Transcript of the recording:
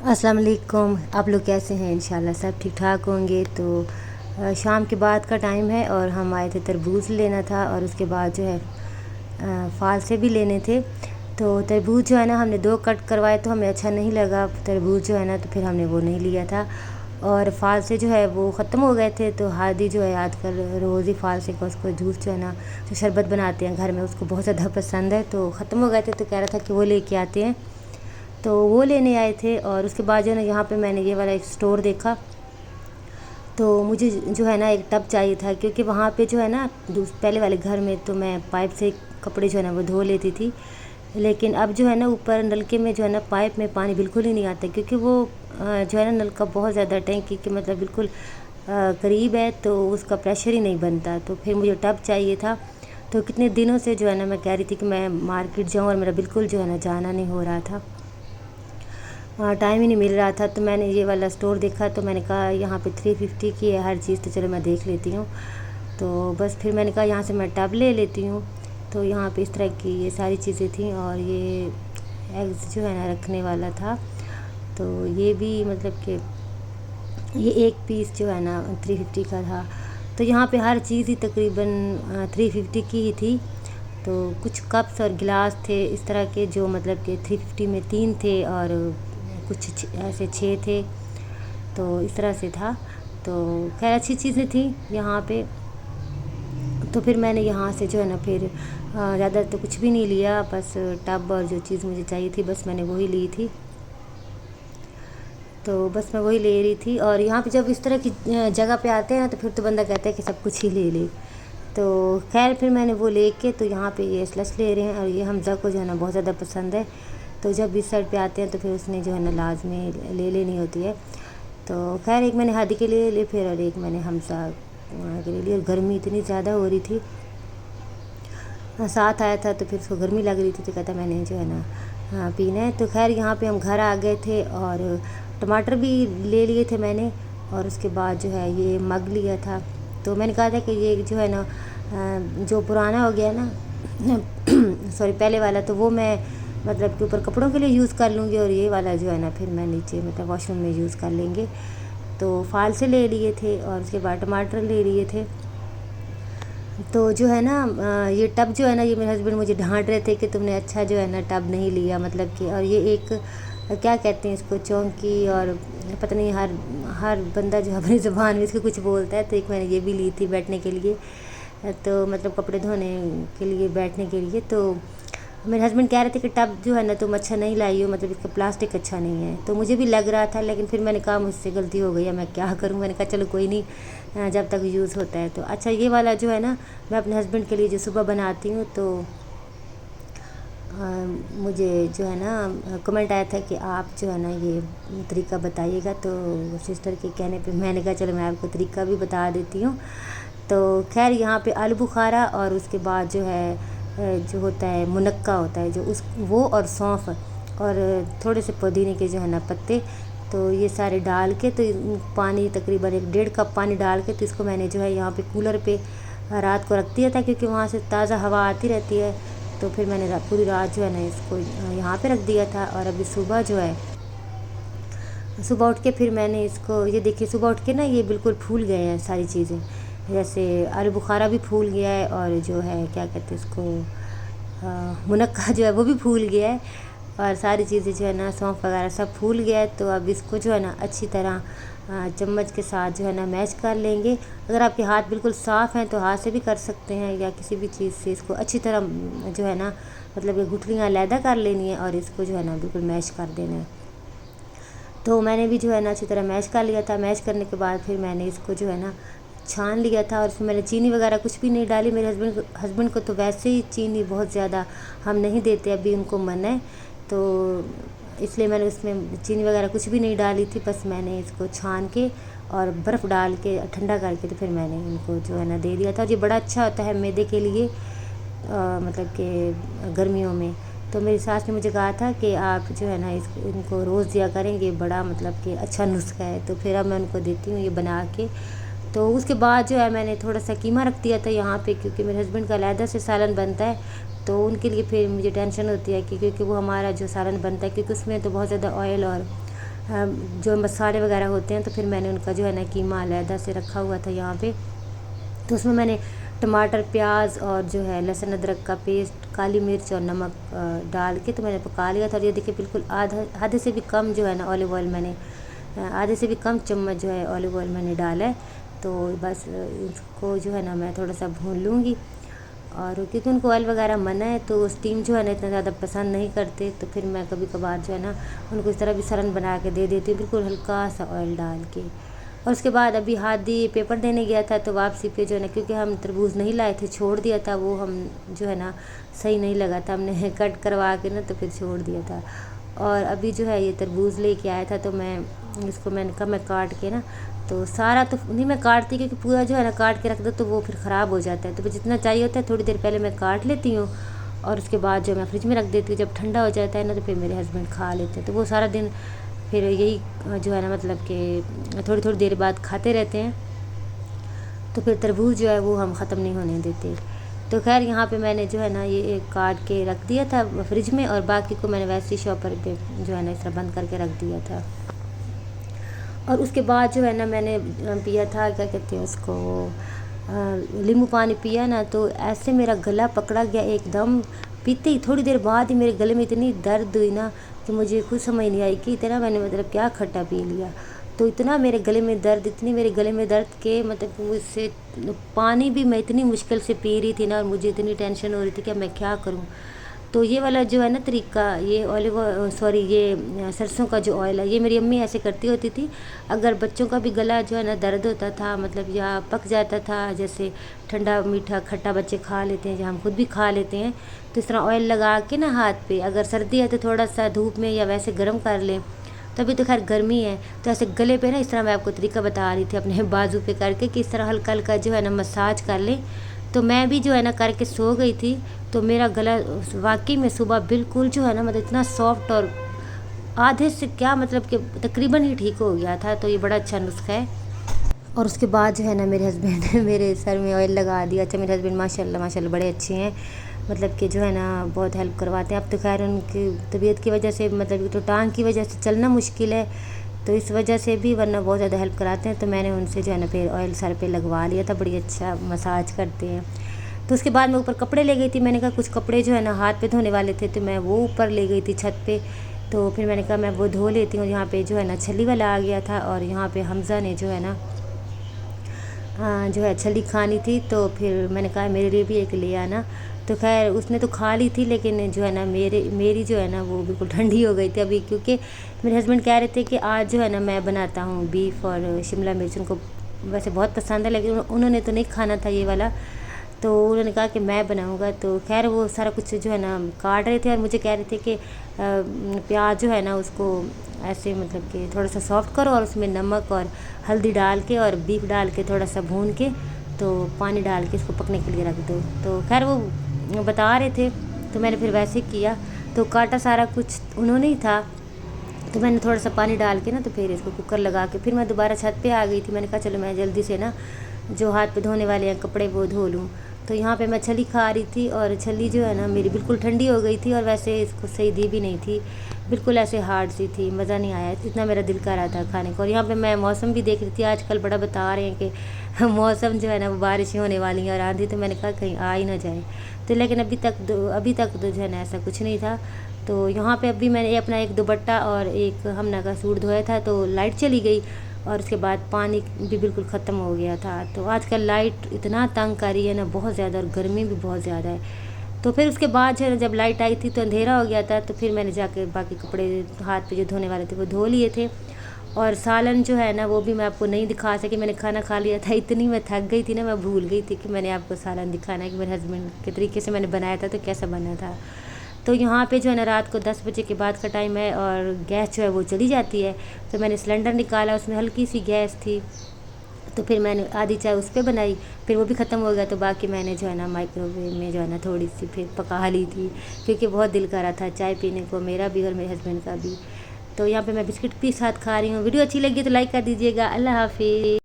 अस्सलाम वालेकुम। आप लोग कैसे हैं? इंशाल्लाह सब ठीक ठाक होंगे। तो शाम के बाद का टाइम है और हम आए थे तरबूज लेना था और उसके बाद जो है फाल से भी लेने थे। तो तरबूज जो है ना हमने 2 कट करवाए तो हमें अच्छा नहीं लगा तरबूज जो है ना, तो फिर हमने वो नहीं लिया था। और फाल से जो है वो ख़त्म हो गए थे। तो हादी जो है आजकल रोज़ ही फाल से का उसको जूस जो है ना, जो शरबत बनाते हैं घर में, उसको बहुत ज़्यादा पसंद है। तो ख़त्म हो गए थे तो कह रहा था कि वो लेके आते हैं, तो वो लेने आए थे। और उसके बाद जो है ना यहाँ पे मैंने ये वाला एक स्टोर देखा, तो मुझे जो है ना एक टब चाहिए था, क्योंकि वहाँ पे जो है ना पहले वाले घर में तो मैं पाइप से कपड़े जो है ना वो धो लेती थी। लेकिन अब जो है ना ऊपर नलके में जो है ना पाइप में पानी बिल्कुल ही नहीं आता, क्योंकि वो जो है ना नलका बहुत ज़्यादा टैंकी के मतलब बिल्कुल करीब है, तो उसका प्रेशर ही नहीं बनता। तो फिर मुझे टब चाहिए था। तो कितने दिनों से जो है ना मैं कह रही थी कि मैं मार्केट जाऊँ, और मेरा बिल्कुल जो है ना जाना नहीं हो रहा था, टाइम ही नहीं मिल रहा था। तो मैंने ये वाला स्टोर देखा, तो मैंने कहा यहाँ पे 350 की है हर चीज़, तो चलो मैं देख लेती हूँ। तो बस फिर मैंने कहा यहाँ से मैं टब ले लेती हूँ। तो यहाँ पे इस तरह की ये सारी चीज़ें थी, और ये एग्स जो है ना रखने वाला था। तो ये भी मतलब कि ये एक पीस जो है ना 350 का था। तो यहाँ पे हर चीज़ ही तकरीबन 350 की ही थी। तो कुछ कप्स और गिलास थे इस तरह के, जो मतलब कि 350 में 3 थे और कुछ ऐसे 6 थे, तो इस तरह से था। तो खैर अच्छी चीज़ें थी यहाँ पे। तो फिर मैंने यहाँ से जो है ना फिर ज़्यादा तो कुछ भी नहीं लिया, बस टब और जो चीज़ मुझे चाहिए थी बस मैंने वही ली थी। तो बस मैं वही ले रही थी। और यहाँ पे जब इस तरह की जगह पे आते हैं ना, तो फिर तो बंदा कहता है कि सब कुछ ही ले ले। तो खैर फिर मैंने वो लेके, तो यहाँ पे ये स्लश ले रहे हैं, और ये हमज़ा को जो है ना बहुत ज़्यादा पसंद है। तो जब इस साइड पे आते हैं तो फिर उसने जो है ना लाजमी ले लेनी होती है। तो खैर एक मैंने हादी के लिए ले, फिर और एक मैंने हमज़ा के लिए ली। और गर्मी इतनी ज़्यादा हो रही थी, साथ आया था तो फिर उसको गर्मी लग रही थी, तो कहता मैंने जो है ना पीना है। तो खैर यहाँ पे हम घर आ गए थे, और टमाटर भी ले लिए थे मैंने, और उसके बाद जो है ये मग लिया था। तो मैंने कहा था कि ये जो है ना जो पुराना हो गया ना सॉरी पहले वाला, तो वो मैं मतलब कि ऊपर कपड़ों के लिए यूज़ कर लूँगी, और ये वाला जो है ना फिर मैं नीचे मतलब वॉशरूम में यूज़ कर लेंगे। तो फाल से ले लिए थे, और उसके बाद टमाटर ले लिए थे। तो जो है ना ये टब जो है ना, ये मेरे हस्बैंड मुझे डांट रहे थे कि तुमने अच्छा जो है ना टब नहीं लिया, मतलब कि। और ये एक क्या कहते हैं इसको, चौंकी, और पता नहीं हर हर बंदा जो अपनी ज़ुबान में इसको कुछ बोलता है। तो एक मैंने ये भी ली थी बैठने के लिए, तो मतलब कपड़े धोने के लिए बैठने के लिए। तो मेरे हस्बैंड कह रहे थे कि टब जो है ना तुम अच्छा नहीं लाई हो, मतलब इसका प्लास्टिक अच्छा नहीं है। तो मुझे भी लग रहा था, लेकिन फिर मैंने कहा मुझसे गलती हो गई है, मैं क्या करूँ। मैंने कहा चलो कोई नहीं, जब तक यूज़ होता है। तो अच्छा ये वाला जो है ना मैं अपने हस्बैंड के लिए जो सुबह बनाती हूँ, तो मुझे जो है ना कमेंट आया था कि आप जो है ना ये तरीका बताइएगा। तो सिस्टर के कहने पे मैंने कहा चलो मैं आपको तरीका भी बता देती हूँ। तो खैर यहाँ पे आलू बुखारा, और उसके बाद जो है जो होता है मुनक्का होता है जो, उस वो और सौंफ, और थोड़े से पुदीने के जो है ना पत्ते, तो ये सारे डाल के, तो पानी तकरीबन 1.5 कप पानी डाल के, तो इसको मैंने जो है यहाँ पे कूलर पे रात को रख दिया था, क्योंकि वहाँ से ताज़ा हवा आती रहती है। तो फिर मैंने पूरी रात जो है ना इसको यहाँ पे रख दिया था। और अभी सुबह जो है, सुबह उठ के फिर मैंने इसको, ये देखिए सुबह उठ के ना ये बिल्कुल फूल गए हैं सारी चीज़ें। जैसे आलू बुखारा भी फूल गया है, और जो है क्या कहते हैं इसको मुनक्का जो है वो भी फूल गया है, और सारी चीज़ें जो है ना सौंफ वगैरह सब फूल गया है। तो अब इसको जो है ना अच्छी तरह चम्मच के साथ जो है ना मैश कर लेंगे। अगर आपके हाथ बिल्कुल साफ़ हैं तो हाथ से भी कर सकते हैं, या किसी भी चीज़ से इसको अच्छी तरह जो है ना मतलब ये गुठलियाँ अलहदा कर लेनी है, और इसको जो है ना बिल्कुल मैश कर देना है। तो मैंने भी जो है ना अच्छी तरह मैश कर लिया था। मैश करने के बाद फिर मैंने इसको जो है ना छान लिया था, और उसमें मैंने चीनी वगैरह कुछ भी नहीं डाली। मेरे हस्बैंड को तो वैसे ही चीनी बहुत ज़्यादा हम नहीं देते, अभी उनको मन है, तो इसलिए मैंने उसमें चीनी वगैरह कुछ भी नहीं डाली थी। बस मैंने इसको छान के और बर्फ़ डाल के ठंडा करके, तो फिर मैंने इनको जो है ना दे दिया था। और ये बड़ा अच्छा होता है मैदे के लिए, मतलब कि गर्मियों में। तो मेरी सास ने मुझे कहा था कि आप जो है ना इनको रोज़ दिया करेंगे, बड़ा मतलब कि अच्छा नुस्खा है। तो फिर अब मैं उनको देती हूँ ये बना के। तो उसके बाद जो है मैंने थोड़ा सा कीमा रख दिया था यहाँ पे, क्योंकि मेरे हस्बैंड का अलहदा से सालन बनता है, तो उनके लिए फिर मुझे टेंशन होती है कि क्योंकि वो हमारा जो सालन बनता है, क्योंकि उसमें तो बहुत ज़्यादा ऑयल और जो मसाले वगैरह होते हैं, तो फिर मैंने उनका जो है ना कीमा अलहदा से रखा हुआ था यहाँ पे। तो उसमें मैंने टमाटर, प्याज और जो है लहसुन अदरक का पेस्ट, काली मिर्च और नमक डाल के तो मैंने पका लिया था। और ये देखिए बिल्कुल आधे से भी कम जो है ना ऑलिव ऑयल मैंने आधे से भी कम चम्मच जो है ऑलिव ऑयल मैंने डाला है। तो बस इसको जो है ना मैं थोड़ा सा भून लूँगी। और क्योंकि उनको ऑयल वगैरह मना है तो स्टीम जो है ना इतना ज़्यादा पसंद नहीं करते, तो फिर मैं कभी कभार जो है ना उनको इस तरह भी सरन बना के दे देती हूँ, बिल्कुल हल्का सा ऑयल डाल के। और उसके बाद अभी हादी पेपर देने गया था, तो वापसी पे जो है ना, क्योंकि हम तरबूज नहीं लाए थे, छोड़ दिया था, वो हम जो है ना सही नहीं लगा था, हमने कट करवा के ना तो फिर छोड़ दिया था। और अभी जो है ये तरबूज लेके आया था, तो मैंने कहा मैं काट के ना, तो सारा तो नहीं मैं काटती, क्योंकि पूरा जो है ना काट के रख दो तो वो फिर ख़राब हो जाता है। तो जितना चाहिए होता है थोड़ी देर पहले मैं काट लेती हूँ, और उसके बाद जो मैं फ्रिज में रख देती हूँ। जब ठंडा हो जाता है ना तो फिर मेरे हस्बैंड खा लेते हैं। तो वो सारा दिन फिर यही जो है ना मतलब कि थोड़ी थोड़ी देर बाद खाते रहते हैं। तो फिर तरबूज जो है वो हम ख़त्म नहीं होने देते। तो खैर यहाँ पे मैंने जो है ना ये काट के रख दिया था फ्रिज में, और बाकी को मैंने वैसे ही शॉपर पे जो है ना इस तरह बंद करके रख दिया था। और उसके बाद जो है ना मैंने पिया था, क्या कहते हैं उसको, नींबू पानी पिया ना, तो ऐसे मेरा गला पकड़ा गया एकदम। पीते ही थोड़ी देर बाद ही मेरे गले में इतनी दर्द हुई ना कि मुझे खुद समझ नहीं आई कि इतना मैंने मतलब क्या खट्टा पी लिया। तो इतना मेरे गले में दर्द, इतनी मेरे गले में दर्द के मतलब मुझसे पानी भी मैं इतनी मुश्किल से पी रही थी ना, और मुझे इतनी टेंशन हो रही थी कि मैं क्या करूं। तो ये वाला जो है ना तरीका, ये सरसों का जो ऑयल है, ये मेरी अम्मी ऐसे करती होती थी। अगर बच्चों का भी गला जो है ना दर्द होता था, मतलब या पक जाता था, जैसे ठंडा मीठा खट्टा बच्चे खा लेते हैं, या हम खुद भी खा लेते हैं, तो इस तरह ऑयल लगा के ना हाथ पे, अगर सर्दी है तो थोड़ा सा धूप में या वैसे गर्म कर लें। तभी तो खैर गर्मी है, तो ऐसे गले पे ना इस तरह मैं आपको तरीका बता रही थी अपने बाजू पे करके, कि इस तरह हल्का हल्का जो है ना मसाज कर लें। तो मैं भी जो है ना करके सो गई थी, तो मेरा गला वाकई में सुबह बिल्कुल जो है ना मतलब इतना सॉफ्ट, और आधे से क्या मतलब कि तकरीबन ही ठीक हो गया था। तो ये बड़ा अच्छा नुस्खा है। और उसके बाद जो है ना मेरे हस्बैंड ने मेरे सर में ऑयल लगा दिया। अच्छा, मेरे हस्बैंड माशाल्लाह माशाल्लाह बड़े अच्छे हैं, मतलब कि जो है ना बहुत हेल्प करवाते हैं। अब तो खैर उनकी तबीयत की वजह से, मतलब तो टांग की वजह से चलना मुश्किल है, तो इस वजह से भी, वरना बहुत ज़्यादा हेल्प कराते हैं। तो मैंने उनसे जो है ना फिर ऑयल सर पे लगवा लिया था, बड़ी अच्छा मसाज करते हैं। तो उसके बाद मैं ऊपर कपड़े ले गई थी, मैंने कहा कुछ कपड़े जो है ना हाथ पे धोने वाले थे, तो मैं वो ऊपर ले गई थी छत पे। तो फिर मैंने कहा मैं वो धो लेती हूँ। यहाँ पे जो है ना छली वाला आ गया था, और यहाँ पे हमज़ा ने जो है ना जो है छली खानी थी, तो फिर मैंने कहा मेरे लिए भी एक ले आना। तो खैर उसने तो खा ली थी, लेकिन जो है ना मेरी जो है ना वो बिल्कुल ठंडी हो गई थी अभी, क्योंकि मेरे हस्बैंड कह रहे थे कि आज जो है ना मैं बनाता हूँ बीफ और शिमला मिर्च, उनको वैसे बहुत पसंद है, लेकिन उन्होंने तो नहीं खाना था ये वाला, तो उन्होंने कहा कि मैं बनाऊंगा। तो खैर वो सारा कुछ जो है ना काट रहे थे, और मुझे कह रहे थे कि प्याज जो है ना उसको ऐसे मतलब कि थोड़ा सा सॉफ्ट करो, और उसमें नमक और हल्दी डाल के और बीफ डाल के थोड़ा सा भून के, तो पानी डाल के इसको पकने के लिए रख दो। तो खैर वो बता रहे थे, तो मैंने फिर वैसे किया। तो काटा सारा कुछ उन्होंने ही था, तो मैंने थोड़ा सा पानी डाल के ना, तो फिर इसको कुकर लगा के फिर मैं दोबारा छत पे आ गई थी। मैंने कहा चलो मैं जल्दी से ना जो हाथ पे धोने वाले हैं कपड़े वो धो लूँ। तो यहाँ पे मैं छली खा रही थी, और छली जो है ना मेरी बिल्कुल ठंडी हो गई थी, और वैसे इसको सही दी भी नहीं थी, बिल्कुल ऐसे हार्ड सी थी, मज़ा नहीं आया, इतना मेरा दिल कर रहा था खाने को। और यहाँ पे मैं मौसम भी देख रही थी, आजकल बड़ा बता रहे हैं कि मौसम जो है ना वो बारिशें होने वाली हैं और आंधी, तो मैंने कहा कहीं आ ही ना जाए। तो लेकिन अभी तक तो जो है ना ऐसा कुछ नहीं था। तो यहाँ पे अभी मैंने अपना एक दुपट्टा और एक हमना का सूट धोया था, तो लाइट चली गई, और उसके बाद पानी भी बिल्कुल ख़त्म हो गया था। तो आजकल लाइट इतना तंग कर रही है ना बहुत ज़्यादा, और गर्मी भी बहुत ज़्यादा है। तो फिर उसके बाद जो है जब लाइट आई थी तो अंधेरा हो गया था, तो फिर मैंने जाके बाकी कपड़े हाथ पे जो धोने वाले थे वो धो लिए थे। और सालन जो है ना वो भी मैं आपको नहीं दिखा सकी, मैंने खाना खा लिया था, इतनी मैं थक गई थी ना, मैं भूल गई थी कि मैंने आपको सालन दिखाना है कि मेरे हस्बैंड के तरीके से मैंने बनाया था तो कैसा बना था। तो यहाँ पे जो है ना रात को 10 बजे के बाद का टाइम है, और गैस जो है वो चली जाती है। तो मैंने सिलेंडर निकाला, उसमें हल्की सी गैस थी, तो फिर मैंने आधी चाय उस पर बनाई, फिर वो भी ख़त्म हो गया। तो बाकी मैंने जो है ना माइक्रोवेव में जो है ना थोड़ी सी फिर पका ली थी, क्योंकि बहुत दिल कर रहा था चाय पीने को, मेरा भी और मेरे हस्बैंड का भी। तो यहाँ पे मैं बिस्किट भी साथ खा रही हूँ। वीडियो अच्छी लगी तो लाइक कर दीजिएगा। अल्लाह हाफिज़।